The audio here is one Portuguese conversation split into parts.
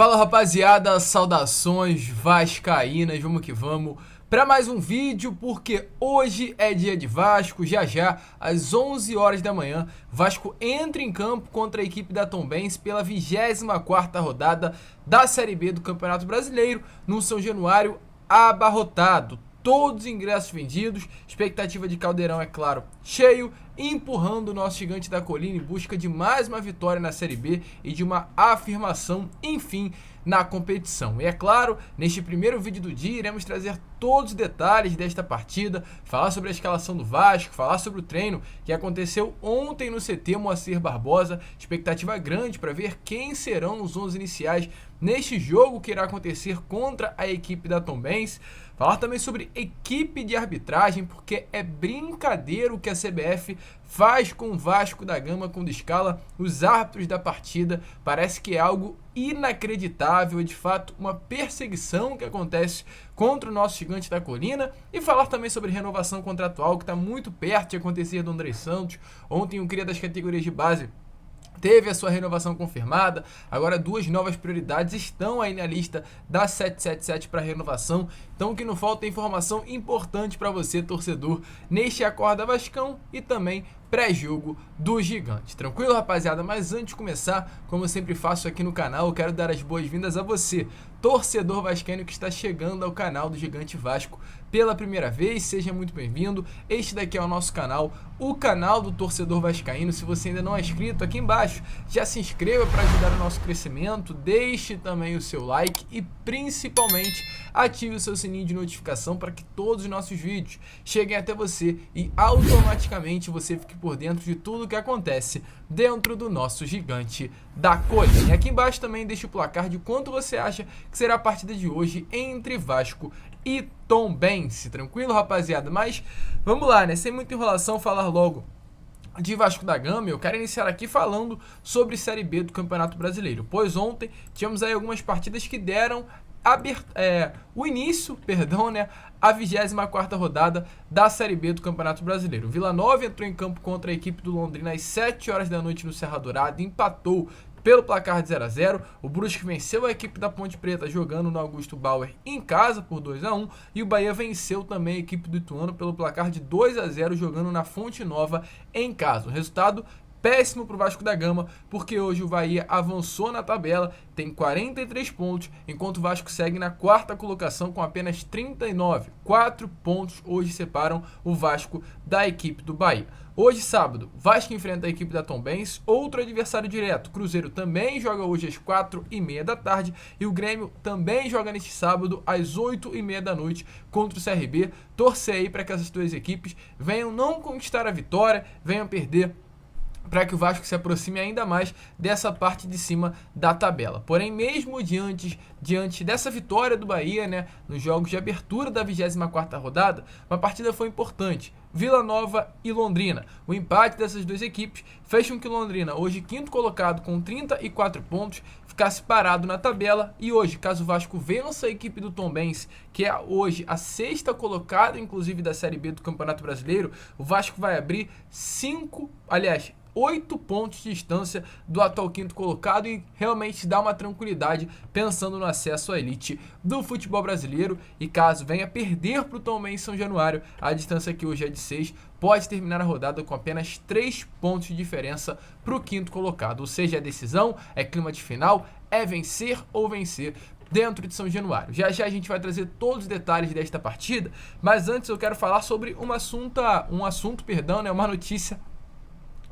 Fala rapaziada, saudações vascaínas, vamos que vamos para mais um vídeo, porque hoje é dia de Vasco. Já às 11 horas da manhã, Vasco entra em campo contra a equipe da Tombense pela 24ª rodada da Série B do Campeonato Brasileiro, no São Januário abarrotado. Todos os ingressos vendidos, expectativa de Caldeirão, é claro, cheio, empurrando o nosso gigante da colina em busca de mais uma vitória na Série B e de uma afirmação, enfim, na competição. E é claro, neste primeiro vídeo do dia, iremos trazer todos os detalhes desta partida, falar sobre a escalação do Vasco, falar sobre o treino que aconteceu ontem no CT Moacir Barbosa, expectativa grande para ver quem serão os 11 iniciais neste jogo que irá acontecer contra a equipe da Tombense. Falar também sobre equipe de arbitragem, porque é brincadeira o que a CBF faz com o Vasco da Gama quando escala os árbitros da partida. Parece que é algo inacreditável, é de fato uma perseguição que acontece contra o nosso gigante da colina. E falar também sobre renovação contratual, que está muito perto de acontecer do André Santos. Ontem o cria das categorias de base teve a sua renovação confirmada, agora duas novas prioridades estão aí na lista da 777 para renovação, então o que não falta é informação importante para você, torcedor, neste Acorda Vascão e também pré-jogo do Gigante. Tranquilo, rapaziada? Mas antes de começar, como eu sempre faço aqui no canal, eu quero dar as boas-vindas a você, torcedor vascaíno que está chegando ao canal do Gigante Vasco pela primeira vez. Seja muito bem-vindo. Este daqui é o nosso canal, o canal do torcedor vascaíno. Se você ainda não é inscrito, aqui embaixo já se inscreva para ajudar o nosso crescimento, deixe também o seu like e principalmente ative o seu sininho de notificação para que todos os nossos vídeos cheguem até você e automaticamente você fique por dentro de tudo que acontece dentro do nosso gigante da colina. E aqui embaixo também deixa o placar de quanto você acha que será a partida de hoje entre Vasco e Tombense. Tranquilo, rapaziada? Mas vamos lá, né? Sem muita enrolação, falar logo de Vasco da Gama. Eu quero iniciar aqui falando sobre Série B do Campeonato Brasileiro, pois ontem tivemos aí algumas partidas que deram o início, né, a 24ª rodada da Série B do Campeonato Brasileiro. O Vila Nova entrou em campo contra a equipe do Londrina às 7 horas da noite no Serra Dourada, empatou pelo placar de 0-0, o Brusque venceu a equipe da Ponte Preta jogando no Augusto Bauer em casa por 2-1, e o Bahia venceu também a equipe do Ituano pelo placar de 2-0 jogando na Fonte Nova em casa. O resultado péssimo para o Vasco da Gama, porque hoje o Bahia avançou na tabela, tem 43 pontos, enquanto o Vasco segue na quarta colocação com apenas 39. 4 pontos hoje separam o Vasco da equipe do Bahia. Hoje, sábado, Vasco enfrenta a equipe da Tombense, outro adversário direto. Cruzeiro também joga hoje às 4h30 da tarde e o Grêmio também joga neste sábado às 8h30 da noite contra o CRB. Torcer aí para que essas duas equipes venham não conquistar a vitória, venham perder, para que o Vasco se aproxime ainda mais dessa parte de cima da tabela. Porém, mesmo diante dessa vitória do Bahia, né, nos jogos de abertura da 24ª rodada, uma partida foi importante. Vila Nova e Londrina. O empate dessas duas equipes fez com que Londrina, hoje quinto colocado com 34 pontos, ficasse parado na tabela. E hoje, caso o Vasco vença a equipe do Tombense, que é hoje a sexta colocada, inclusive, da Série B do Campeonato Brasileiro, o Vasco vai abrir 8 pontos de distância do atual quinto colocado e realmente dá uma tranquilidade pensando no acesso à elite do futebol brasileiro. E caso venha perder para o Tombense São Januário, a distância que hoje é de 6, pode terminar a rodada com apenas 3 pontos de diferença para o quinto colocado. Ou seja, a decisão é clima de final, é vencer ou vencer dentro de São Januário. Já a gente vai trazer todos os detalhes desta partida, mas antes eu quero falar sobre uma notícia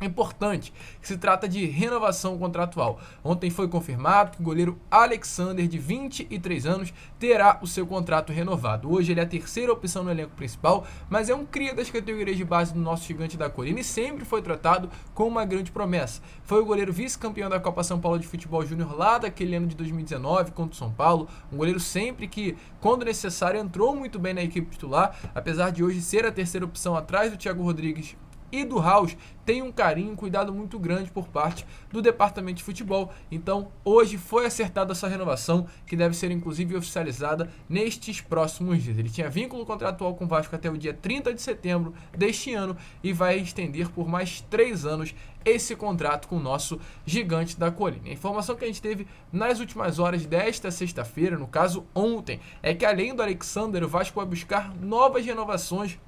importante, que se trata de renovação contratual. Ontem foi confirmado que o goleiro Alexander, de 23 anos, terá o seu contrato renovado. Hoje ele é a terceira opção no elenco principal, mas é um cria das categorias de base do nosso gigante da colina e sempre foi tratado como uma grande promessa. Foi o goleiro vice-campeão da Copa São Paulo de Futebol Júnior lá daquele ano de 2019 contra o São Paulo, um goleiro sempre que, quando necessário, entrou muito bem na equipe titular, apesar de hoje ser a terceira opção atrás do Thiago Rodrigues e do House tem um carinho, um cuidado muito grande por parte do departamento de futebol. Então, hoje foi acertada essa renovação, que deve ser inclusive oficializada nestes próximos dias. Ele tinha vínculo contratual com o Vasco até o dia 30 de setembro deste ano e vai estender por mais 3 anos esse contrato com o nosso gigante da colina. A informação que a gente teve nas últimas horas desta sexta-feira, no caso ontem, é que além do Alexander, o Vasco vai buscar novas renovações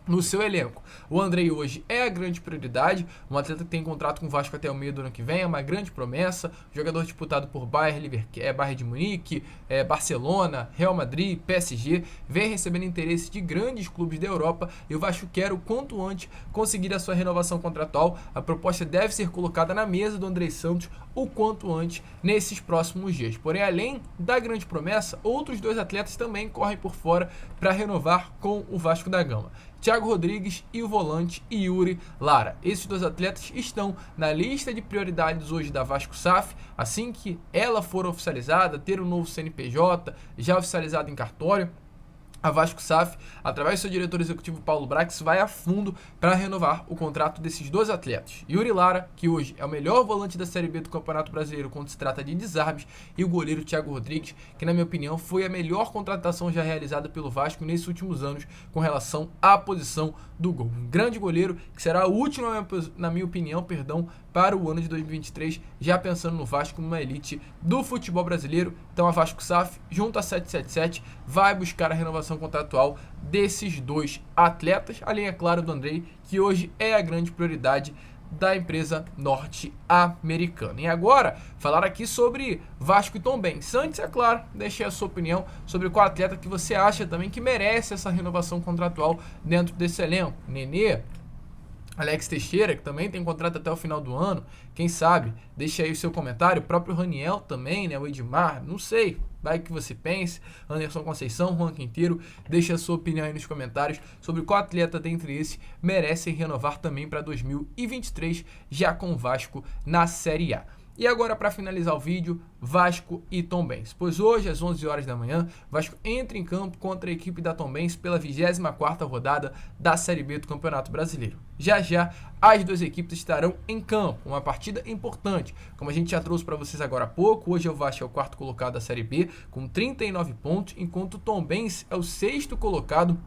no seu elenco. O Andrei hoje é a grande prioridade, um atleta que tem contrato com o Vasco até o meio do ano que vem, é uma grande promessa, jogador disputado por Bayern de Munique, Barcelona, Real Madrid, PSG, vem recebendo interesse de grandes clubes da Europa e o Vasco quer o quanto antes conseguir a sua renovação contratual. A proposta deve ser colocada na mesa do Andrei Santos o quanto antes nesses próximos dias. Porém, além da grande promessa, outros 2 atletas também correm por fora para renovar com o Vasco da Gama. Thiago Rodrigues e o volante Yuri Lara. Esses 2 atletas estão na lista de prioridades hoje da Vasco SAF. Assim que ela for oficializada, ter um novo CNPJ já oficializado em cartório, a Vasco SAF, através do seu diretor executivo Paulo Brax, vai a fundo para renovar o contrato desses 2 atletas. Yuri Lara, que hoje é o melhor volante da Série B do Campeonato Brasileiro quando se trata de desarmes, e o goleiro Thiago Rodrigues, que na minha opinião foi a melhor contratação já realizada pelo Vasco nesses últimos anos com relação à posição do gol. Um grande goleiro que será útil, na minha opinião, para o ano de 2023, já pensando no Vasco como uma elite do futebol brasileiro. Então a Vasco SAF, junto a 777, vai buscar a renovação contratual desses 2 atletas, além, é claro, do Andrei, que hoje é a grande prioridade da empresa norte-americana. E agora, falar aqui sobre Vasco e Tombense. Antes, é claro, deixe a sua opinião sobre qual atleta que você acha também que merece essa renovação contratual dentro desse elenco. Nenê, Alex Teixeira, que também tem contrato até o final do ano, quem sabe, deixa aí o seu comentário. O próprio Raniel também, né, o Edmar, não sei, vai que você pense. Anderson Conceição, Juan Quinteiro, deixa a sua opinião aí nos comentários sobre qual atleta dentre esses merecem renovar também para 2023, já com o Vasco na Série A. E agora, para finalizar o vídeo, Vasco e Tombense. Pois hoje, às 11 horas da manhã, Vasco entra em campo contra a equipe da Tombense pela 24ª rodada da Série B do Campeonato Brasileiro. Já já, as 2 equipes estarão em campo, uma partida importante. Como a gente já trouxe para vocês agora há pouco, hoje o Vasco é o 4º colocado da Série B, com 39 pontos, enquanto o Tombense é o 6º colocado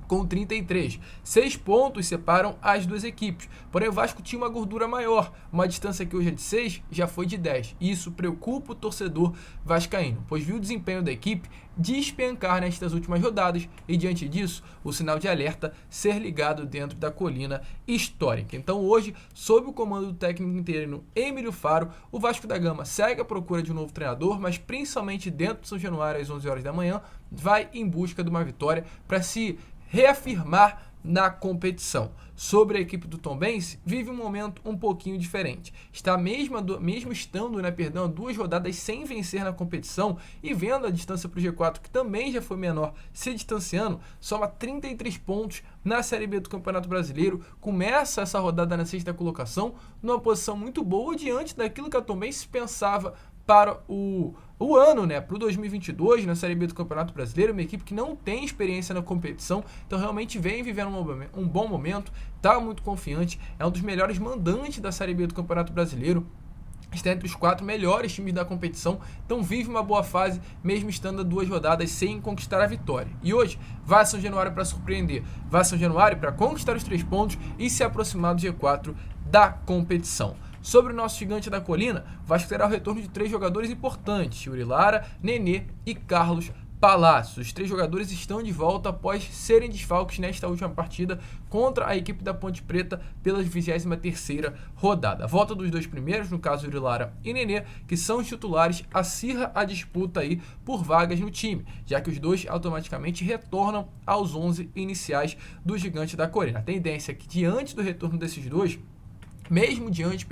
com 33. 6 pontos separam as 2 equipes. Porém, o Vasco tinha uma gordura maior. Uma distância que hoje é de 6, já foi de 10. E isso preocupa o torcedor vascaíno, pois viu o desempenho da equipe despencar nestas últimas rodadas e, diante disso, o sinal de alerta ser ligado dentro da colina histórica. Então, hoje, sob o comando do técnico interino Emílio Faro, o Vasco da Gama segue à procura de um novo treinador, mas principalmente dentro de São Januário, às 11 horas da manhã, vai em busca de uma vitória para se reafirmar na competição. Sobre a equipe do Tombense, vive um momento um pouquinho diferente. Está mesmo estando, a 2 rodadas sem vencer na competição e vendo a distância para o G4, que também já foi menor, se distanciando, soma 33 pontos na Série B do Campeonato Brasileiro. Começa essa rodada na 6ª colocação, numa posição muito boa diante daquilo que a Tombense pensava para o ano, né, para o 2022, na Série B do Campeonato Brasileiro, uma equipe que não tem experiência na competição, então realmente vem vivendo um bom momento, está muito confiante, é um dos melhores mandantes da Série B do Campeonato Brasileiro, está entre os 4 melhores times da competição, então vive uma boa fase, mesmo estando a 2 rodadas sem conquistar a vitória. E hoje, vai a São Januário para surpreender, vai a São Januário para conquistar os 3 pontos e se aproximar do G4 da competição. Sobre o nosso gigante da colina, o Vasco terá o retorno de 3 jogadores importantes, Yuri Lara, Nenê e Carlos Palácios. Os 3 jogadores estão de volta após serem desfalques nesta última partida contra a equipe da Ponte Preta pela 23ª rodada. A volta dos 2 primeiros, no caso Yuri Lara e Nenê, que são os titulares, acirra a disputa aí por vagas no time, já que os 2 automaticamente retornam aos 11 iniciais do gigante da colina. A tendência é que, diante do retorno desses 2, mesmo diante,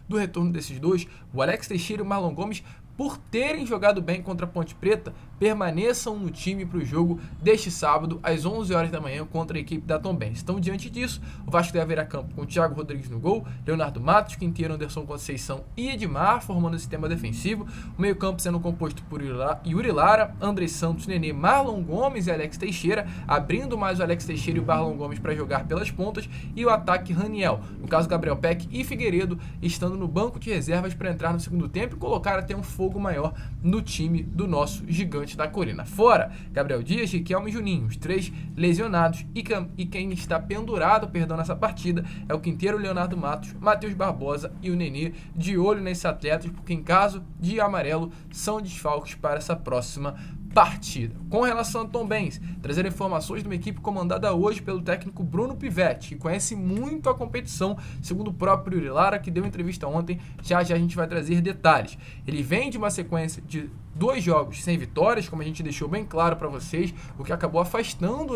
do retorno desses 2, o Alex Teixeira e o Marlon Gomes por terem jogado bem contra a Ponte Preta, permaneçam no time para o jogo deste sábado, às 11 horas da manhã, contra a equipe da Tombense. Então, diante disso, o Vasco deve ver a campo com o Thiago Rodrigues no gol, Leonardo Matos, Quinteiro, Anderson Conceição e Edmar, formando o sistema defensivo, o meio-campo sendo composto por Yuri Lara, André Santos, Nenê, Marlon Gomes e Alex Teixeira, abrindo mais o Alex Teixeira e o Marlon Gomes para jogar pelas pontas, e o ataque Raniel, no caso Gabriel Peck e Figueiredo, estando no banco de reservas para entrar no segundo tempo e colocar até um fogo maior no time do nosso gigante da Colina. Fora Gabriel Dias, Riquelme e Juninho, os 3 lesionados, e quem está pendurado, nessa partida é o Quinteiro, Leonardo Matos, Matheus Barbosa e o Nenê, de olho nesses atletas, porque em caso de amarelo são desfalques para essa próxima partida. Com relação a Tombense, trazer informações de uma equipe comandada hoje pelo técnico Bruno Pivetti, que conhece muito a competição, segundo o próprio Yuri Lara, que deu entrevista ontem. Já a gente vai trazer detalhes. Ele vem de uma sequência de 2 jogos sem vitórias, como a gente deixou bem claro para vocês, o que acabou afastando,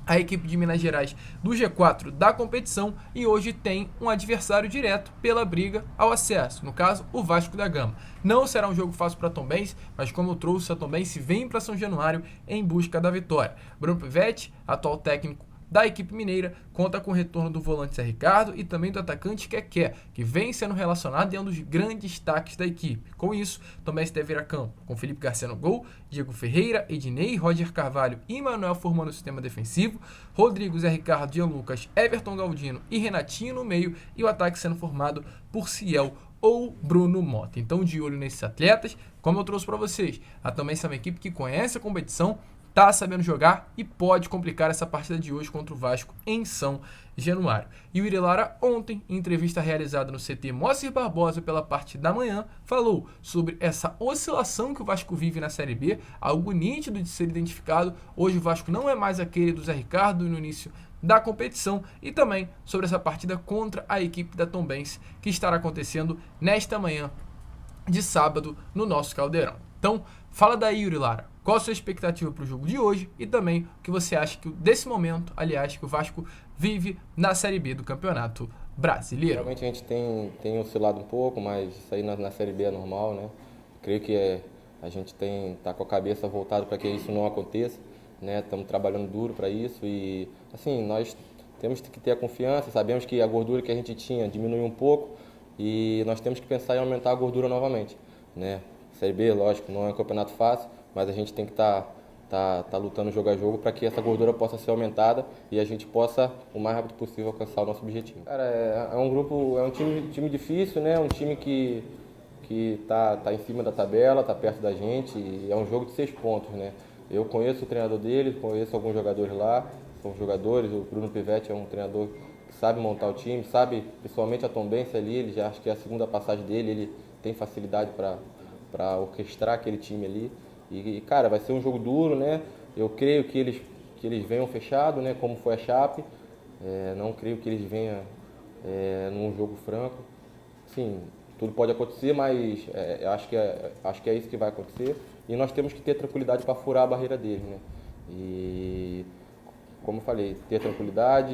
a equipe de Minas Gerais do G4 da competição, e hoje tem um adversário direto pela briga ao acesso, no caso o Vasco da Gama. Não será um jogo fácil para a Tombense, mas como eu trouxe, a Tombense vem para São Januário em busca da vitória. Bruno Pivetti, atual técnico da equipe mineira, conta com o retorno do volante Zé Ricardo e também do atacante Keké, que vem sendo relacionado e é um dos grandes destaques da equipe. Com isso, também se deve ir a campo com Felipe Garcia no gol, Diego Ferreira, Ednei, Roger Carvalho e Manuel formando o sistema defensivo, Rodrigo, Zé Ricardo, Jean Lucas, Everton Galdino e Renatinho no meio, e o ataque sendo formado por Ciel ou Bruno Mota. Então, de olho nesses atletas, como eu trouxe para vocês, a Tombense é uma equipe que conhece a competição, tá sabendo jogar e pode complicar essa partida de hoje contra o Vasco em São Januário. E o Yuri Lara, ontem, em entrevista realizada no CT Moacir Barbosa pela parte da manhã, falou sobre essa oscilação que o Vasco vive na Série B, algo nítido de ser identificado. Hoje o Vasco não é mais aquele do Zé Ricardo no início da competição, e também sobre essa partida contra a equipe da Tombense, que estará acontecendo nesta manhã de sábado no nosso Caldeirão. Então, fala daí, Yuri Lara. Qual a sua expectativa para o jogo de hoje e também o que você acha que desse momento, aliás, que o Vasco vive na Série B do Campeonato Brasileiro? Realmente a gente tem oscilado um pouco, mas isso aí na Série B é normal, né? Creio que a gente tá com a cabeça voltada para que isso não aconteça, né? Estamos trabalhando duro para isso e, assim, nós temos que ter a confiança, sabemos que a gordura que a gente tinha diminuiu um pouco e nós temos que pensar em aumentar a gordura novamente, né? Série B, lógico, não é um campeonato fácil, mas a gente tem que tá lutando jogo a jogo para que essa gordura possa ser aumentada e a gente possa, o mais rápido possível, alcançar o nosso objetivo. Cara, é um grupo, é um time difícil, né? Um time que tá em cima da tabela, tá perto da gente, e é um jogo de 6 pontos, né? Eu conheço o treinador dele, conheço alguns jogadores lá, são jogadores, o Bruno Pivetti é um treinador que sabe montar o time, sabe, principalmente a Tombense ali, ele já acho que é a segunda passagem dele, ele tem facilidade para orquestrar aquele time ali. E, cara, vai ser um jogo duro, né? Eu creio que eles venham fechado, né? Como foi a Chape. Não creio que eles venham num jogo franco. Sim, tudo pode acontecer, mas eu acho que é isso que vai acontecer. E nós temos que ter tranquilidade para furar a barreira deles, né? E, como eu falei, ter tranquilidade,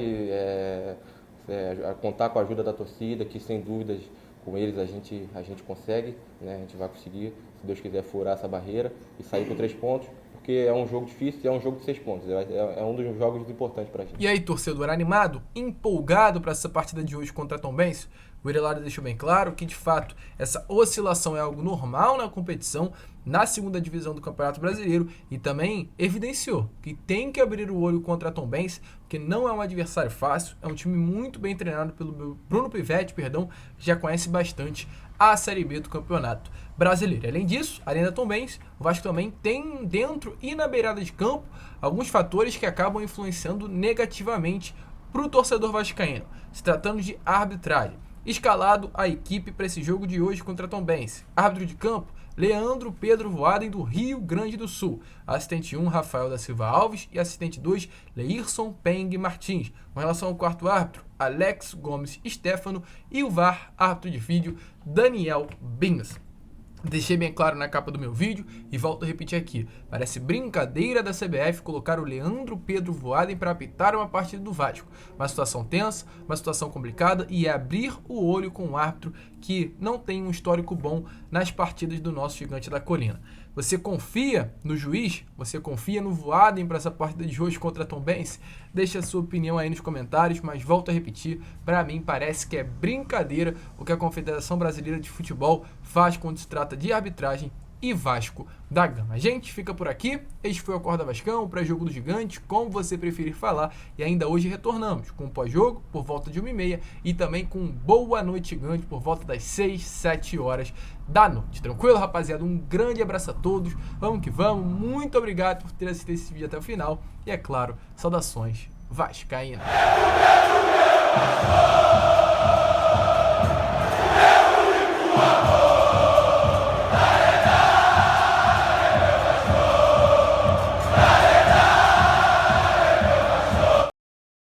contar com a ajuda da torcida, que sem dúvidas com eles a gente consegue, né? A gente vai conseguir, se Deus quiser, furar essa barreira e sair com 3 pontos, porque é um jogo difícil e é um jogo de 6 pontos. É um dos jogos importantes pra gente. E aí, torcedor, animado, empolgado para essa partida de hoje contra a Tombense? O Yuri Lara deixou bem claro que, de fato, essa oscilação é algo normal na competição, na segunda divisão do Campeonato Brasileiro, e também evidenciou que tem que abrir o olho contra a Tombense, porque não é um adversário fácil, é um time muito bem treinado pelo Bruno Pivetti, que já conhece bastante a Série B do Campeonato Brasileiro. Além disso, além da Tombense, o Vasco também tem dentro e na beirada de campo alguns fatores que acabam influenciando negativamente para o torcedor vascaíno, se tratando de arbitragem. Escalado a equipe para esse jogo de hoje contra a Tombense. Árbitro de campo, Leandro Pedro Voaden, do Rio Grande do Sul. Assistente 1, Rafael da Silva Alves. E assistente 2, Leirson Peng Martins. Com relação ao quarto árbitro, Alex Gomes Stefano. E o VAR, árbitro de vídeo, Daniel Bins. Deixei bem claro na capa do meu vídeo e volto a repetir aqui. Parece brincadeira da CBF colocar o Leandro Pedro Voaden para apitar uma partida do Vasco. Uma situação tensa, uma situação complicada e é abrir o olho com um árbitro que não tem um histórico bom nas partidas do nosso Gigante da Colina. Você confia no juiz? Você confia no Voaden para essa partida de hoje contra a Tombense? Deixa a sua opinião aí nos comentários, mas volto a repetir, para mim parece que é brincadeira o que a Confederação Brasileira de Futebol faz quando se trata de arbitragem e Vasco da Gama. A gente fica por aqui. Este foi o Acorda Vascão, o pré-jogo do Gigante, como você preferir falar. E ainda hoje retornamos com o pós-jogo por volta de 1h30 e também com Boa Noite Gigante por volta das 6, 7 horas da noite. Tranquilo, rapaziada? Um grande abraço a todos. Vamos que vamos. Muito obrigado por ter assistido esse vídeo até o final. E é claro, saudações vascaínas.